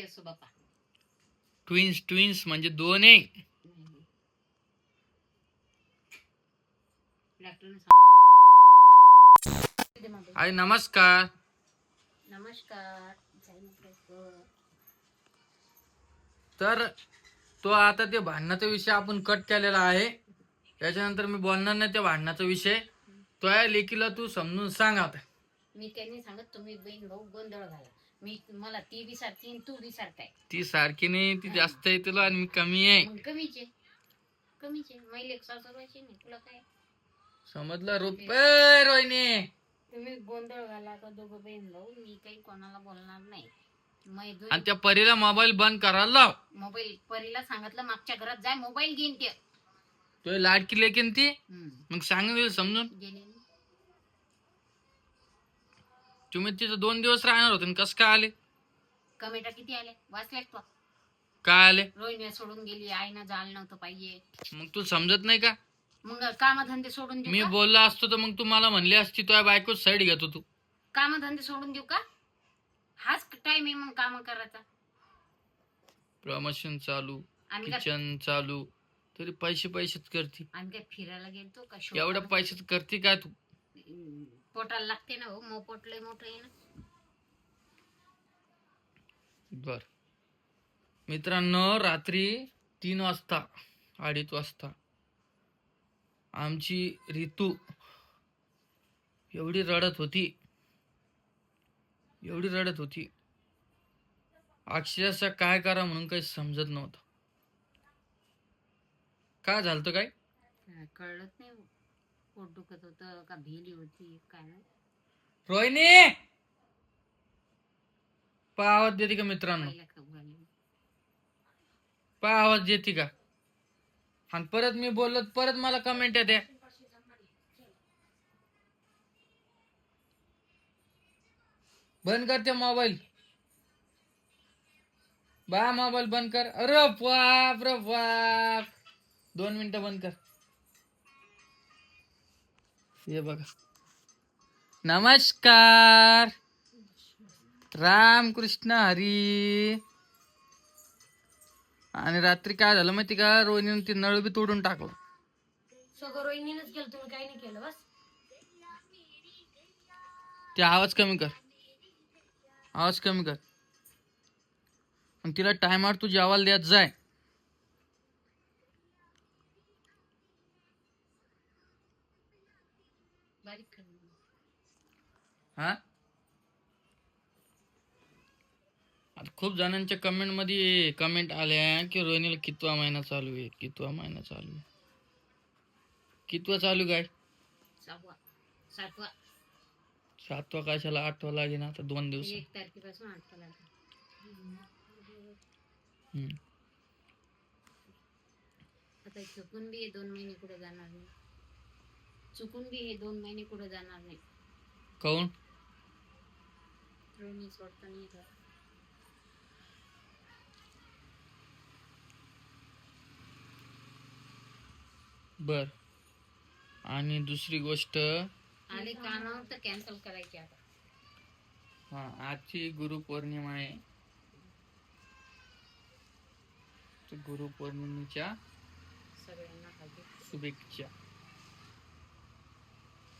असो बापा. Twins twins म्हणजे दोन आहे. आई नमस्कार. नमस्कार. तर तो आता ते भांडणाचा विषय आपण कट केलेला आहे. त्याच्यानंतर मी बोलणार नाही त्या भांडणाचा विषय. तो आहे लेकीला तू समजून सांग आता. मी त्यांनी सांगत तुम्ही बहीण भाऊ गोंधळ घाला. मला ती बी सारखी आणि तू बी सारखाय. ती सारखी नाही, ती जास्त आहे तुला आणि मी कमी आहे. मग कमीचे मैले सासूरवायची नाही तुला काय समजलं रुपये रोहिणी. तुम्ही गोंधळ घाला का दोघं बहीण भाऊ. मी काही कोणाला बोलणार नाही. आणि त्या परीला मोबाईल बंद करायला लाव. मोबाईल परीला सांगितलं मागच्या घरात जाय मोबाईल घेईन ते. तो लाडकी लेकीन ती मग सांग समजून. गेले तुम्ही तिथं 2 दिवस राहणार होते कस काय आले. कमेंटा किती आल्या वाचल्या तो काय आले. रोहिणी सोडून गेली आईना जायला नव्हतं पाहिजे. मग तू समजत नाही का. मग कामधंदे सोडून देऊ मी का? बोलला असतो तर मग तू मला म्हणली असती तुझ्या बायको साईड घेतो तू. कामधंदे सोडून देऊ का? हाच टाइम आहे मग काम करायचा. प्रमोशन चालू किचन चालू तरी पैसेच करती. आणि काय फिरायला गेलतो का? एवढ्या पैशात करती काय तू. पोटाला लागते ना हो. मग पोट लय मोठं आहे ना. बर मित्रांनो, रात्री 3 वाजता 2:30 वाजता आमची रितू एवढी रडत होती अक्षरशः काय करा म्हणून काही समजत नव्हतं. काय झालं काय कळत नाही. पोट दुखत होतं का भेली होती काय नाही. रोहिणी पा आवाज देते का मित्रांनो. पा आवाज देते का. आणि परत मी बोललो परत मला कमेंट येते. बंद करते मोबाईल. बा मोबाईल बंद कर. अरे बाप 2 मिनिटं बंद कर. हे बघा. नमस्कार राम कृष्ण हरी. आणि रात्री काय झालं माहिती का. रोहिणीने ती नळ बी तोडून टाकला. सगळं रोहिणीनंच केलं तुम्ही काही नाही केलं. बस ते आवाज कमी कर. आणि तिला टायमावर तू जेवायला द्यात जाय. हा आता खूप जणांच्या कमेंट मध्ये कमेंट आल्या की रोहिणीला कितवा महिना चालू आहे. कितवा चालू काय. 7वा कशाला 8वा लागेल आता 2 दिवस. 1 तारखेपासून 8 लागेल. आता चुकून बी हे 2 महिने कुठे जाणार नाही. काऊन रोहिणी सोडता नाही का. बर. आणि दुसरी गोष्ट आले कामावर तर कॅन्सल करायची आता. आजची गुरुपौर्णिमा आहे. गुरुपौर्णिमेच्या सगळ्यांना शुभेच्छा.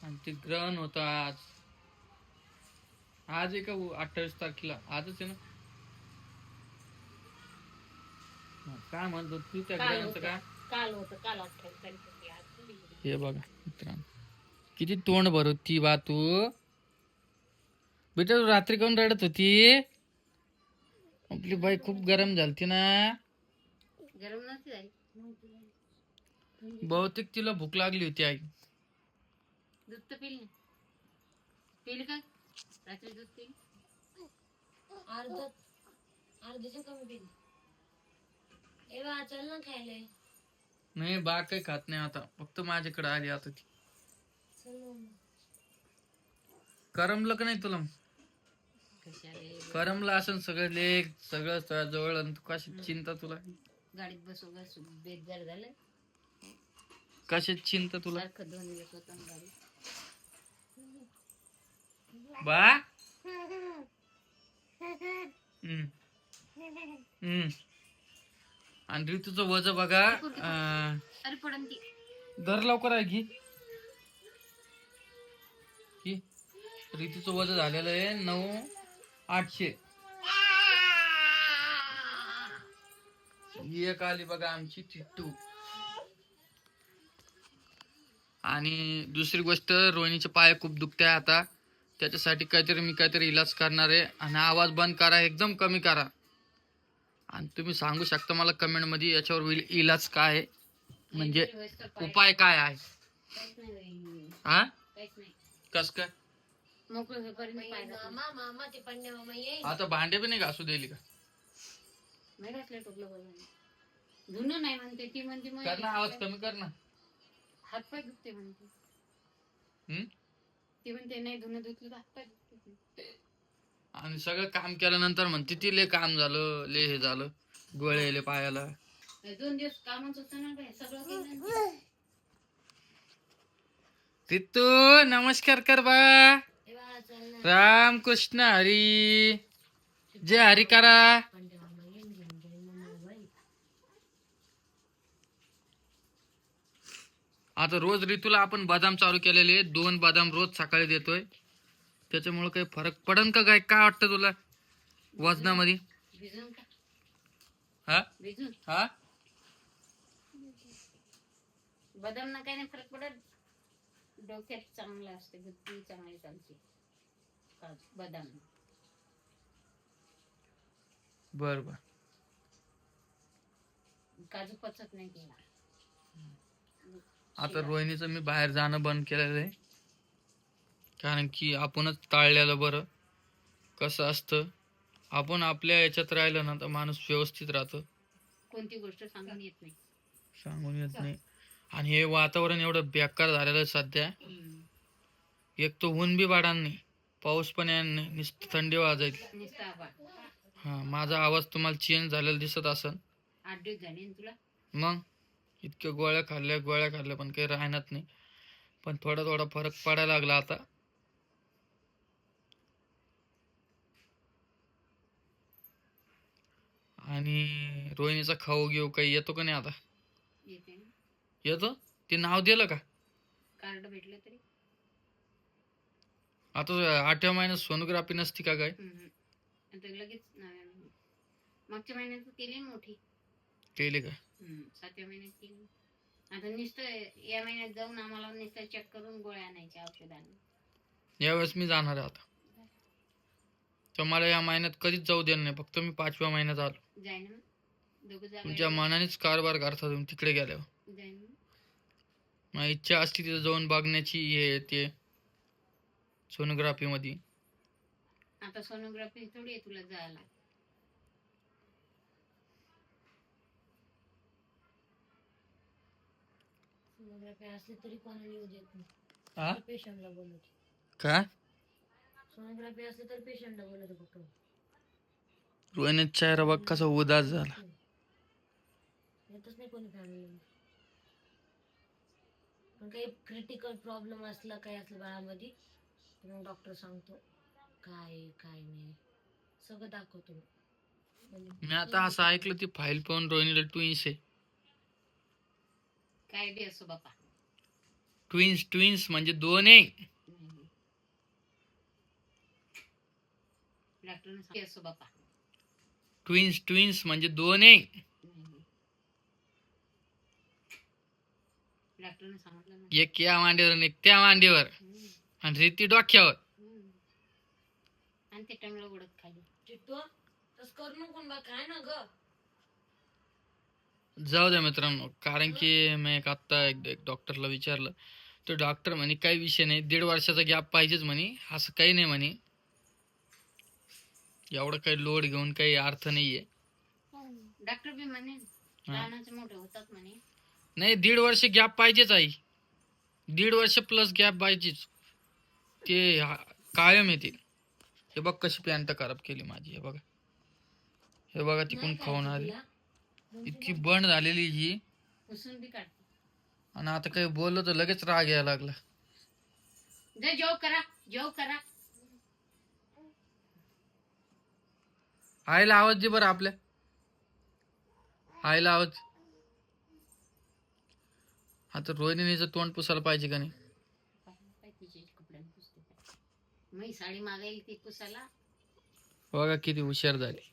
आणि ते ग्रहण होतं आज आहे का 28 तारखेला. आजच आहे ना. काय म्हणतो तू त्या ग्रहणाचं काय. काल 28 तारखेला. हे बघा मित्रांनो किती तोंड भरवती बा तू. बेटा तू रात्री काऊन रडत होती. आपली बाई खूप गरम झालती ना. गरम नव्हती झाली. बहुतेक तिला भूक लागली होती. आई दूध तर पिली का रात्री. दूध पिली अर्ध्याच्या कमी पिली. चल ना खायला. नाही बा काही खात नाही आता. फक्त माझ्याकडे आली आता ती. करमलं का नाही तुला. करमलं असं सगळं लेख सगळं जवळ. कशी चिंता तुला. गाडीत बसू बेजार झालं. कशाची चिंता तुला. 2 दिवस होता गाडी. बा आणि ऋतूचं वजन बघा अरे पडन ती. दर लवकर आहे की ऋतूचं वजन झालेलं आहे 9,800. एक आली बघा आमची टिट्टू. आणि दुसरी गोष्ट, रोहिणीचे पाय खूप दुखते आता. त्याच्यासाठी काहीतरी इलाज करणार आहे. आणि आवाज बंद करा, एकदम कमी करा. आणि तुम्ही सांगू शकता मला कमेंट मध्ये याच्यावर इलाज काय आहे, म्हणजे उपाय काय आहे. हा कस काय आता भांडे पण नाही घासू दिली का? धुणं नाही म्हणते ती, म्हणते कर ना, आवाज कमी कर ना. हातपाय दुखते म्हणते. ती म्हणते नाही धुणं धुतलं तर हातपाय दुखते. आणि सगळं काम केल्यानंतर म्हणते ती लय काम झालं, लय हे झालं, गोळ्याले पायाला. 2 दिवस कामच होतं ना बाई, सगळं केलं. तिथू नमस्कार कर बा. राम कृष्ण हरी, जय हरी करा. आता रोज ऋतूला आपण बदाम चालू केलेले, 2 बदाम रोज सकाळी देतोय. त्याच्यामुळे काही फरक पडन का काय वाटतं तुला वजनामध्ये? भिजून का? हा भिजून हा बदाम ना काही नाही फरक पडत. डोक्यात चांगलं असते, बुद्धी चांगली चालते बदाम. बर बर. काजू पचत नाही तिला. आता रोहिणीचं मी बाहेर जाणं बंद केलेलं आहे, कारण की आपणच टाळलेलं बरं. कसं असतं, आपण आपल्या याच्यात राहिलं ना तर माणूस व्यवस्थित राहतो. कोणती गोष्ट सांगून येत नाही. आणि हे वातावरण एवढं बेकार झालेलं आहे सध्या. एक तो ऊन बी वाढणार नाही, पाऊस पण येणार नाही, नुसतं थंडी वाजायची. हा, माझा आवाज तुम्हाला चेंज झालेला दिसत असेल. 8 दिवस झाले तुला. मग इतक्या गोळ्या खाल्ल्या पण काही राहणार नाही. पण थोडा फरक पडायला लागला आता. आणि रोहिणीचा खाऊ घेऊ काही येतो का नाही आता? येतो. ते नाव दिलं का? कार्ड भेटलं तरी आता 8व्या महिन्यात सोनोग्राफी नसती का काय? आता लगेच मागच्या महिन्यात केली मोठी. केली का? 7व्या महिन्यात केली. आता नुसतं या महिन्यात जाऊन आम्हाला नुसतं चेक करून गोळ्या आणायच्या औषधाने. यावेळेस मी जाणार आहे आता. तर मला या महिन्यात कधीच जाऊ देणार नाही, फक्त मी 5व्या महिन्यात आलो. जाय ना दोघं जा. तुमच्या मनानेच कारभार करता तुम्ही तिकडे गेल्यावर. जाय ना. माझी इच्छा असती तिथे जाऊन बघण्याची, हे ते सोनोग्राफी मध्ये. आता सोनोग्राफी थोडी आहे तुला जायला. सोनोग्राफी असली तरी कोणाला येऊ देत नाही. पेशंटला बोलवते. काय? सोनोग्राफी असली तर पेशंटला बोलवते फक्त. रोहिणीचा चेहरा बघ कसा उदास झाला. येतच नाही कोणी फॅमिली. पण काही क्रिटिकल प्रॉब्लेम असला काही असलं बाळामध्ये मग डॉक्टर सांगतो काय नाही सगळं दाखवतो. मी आता असं ऐकलं ती फाईल पाहून रोहिणीला ट्विन्स आहे. काय बी असो बापा. ट्विन्स म्हणजे 2 आहे. डॉक्टर असो बापा. ट्विन्स म्हणजे 2 आहे. डॉक्टरने सांगितलं ना. एक या मांडीवर आणि एक त्या मांडीवर, आणि रीती डोक्यावर. आणि ते टंगलं उडत खाली. चिट्टू तस करू नको बा, काय ना ग. जाऊ द्या मित्रांनो, कारण की मी आता एक डॉक्टरला विचारलं, तो डॉक्टर म्हणे काही विषय नाही, 1.5 वर्षाचा गॅप पाहिजेच म्हणे, असं काही नाही म्हणे, एवढं काही लोड घेऊन काही अर्थ नाहीये. डॉक्टर बी म्हणे लहानाचे मोठे होतात म्हणे. नाही, 1.5 वर्ष गॅप पाहिजेच आई, 1.5 वर्ष प्लस गॅप पाहिजेच, ते कायम येते. हे बघ कशी पॅन्ट खराब केली माझी, हे बघा तिकून खाऊन आली, इतकी बंड झालेली ही. आणि आता काही बोललो तर लगेच राग यायला लागला. जेव करा. आईला आवाज दे बरं आपल्या. आईला आवाज. आता रोहिणीचं तोंड पुसायला पाहिजे का नाही. काय तिचे कपडे पुसते मी साडी मागायला ती पुसायला. बघा किती हुशार झाली.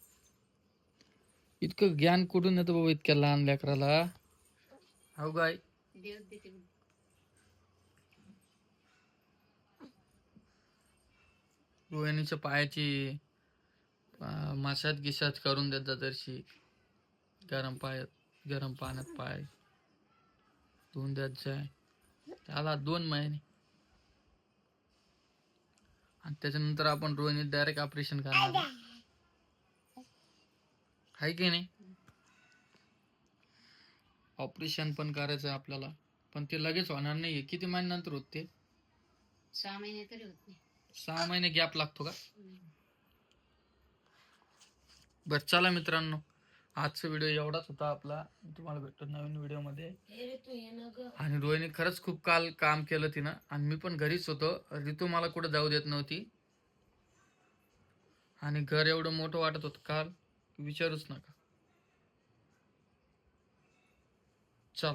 इतकं ज्ञान कुठून येतं बाबा इतक्या लहान लेकराला. हो गाय. देव देते. रोहिणीच्या पायाची मसाज गिसाज करून देत जा जरशी. गरम पाण्यात पाय धुवून देत जाय. त्याला 2 महिने आणि त्याच्यानंतर आपण रोहिणी डायरेक्ट ऑपरेशन करणार आहे की नाही. ऑपरेशन पण करायचं आहे आपल्याला, पण ते लगेच होणार नाहीये. किती महिन्यानंतर होते? 6 महिने तरी होत नाही. 6 महिने गॅप लागतो का? बर चला मित्रांनो, आजचा व्हिडिओ एवढाच होता आपला. तुम्हाला भेटतो नवीन व्हिडिओ मध्ये. आणि रोहिणी खरंच खूप काल काम केलं तिनं, आणि मी पण घरीच होतो. ऋतू मला कुठं जाऊ देत नव्हती, आणि घर एवढं मोठं वाटत होतं काल विचारूच नका. चला.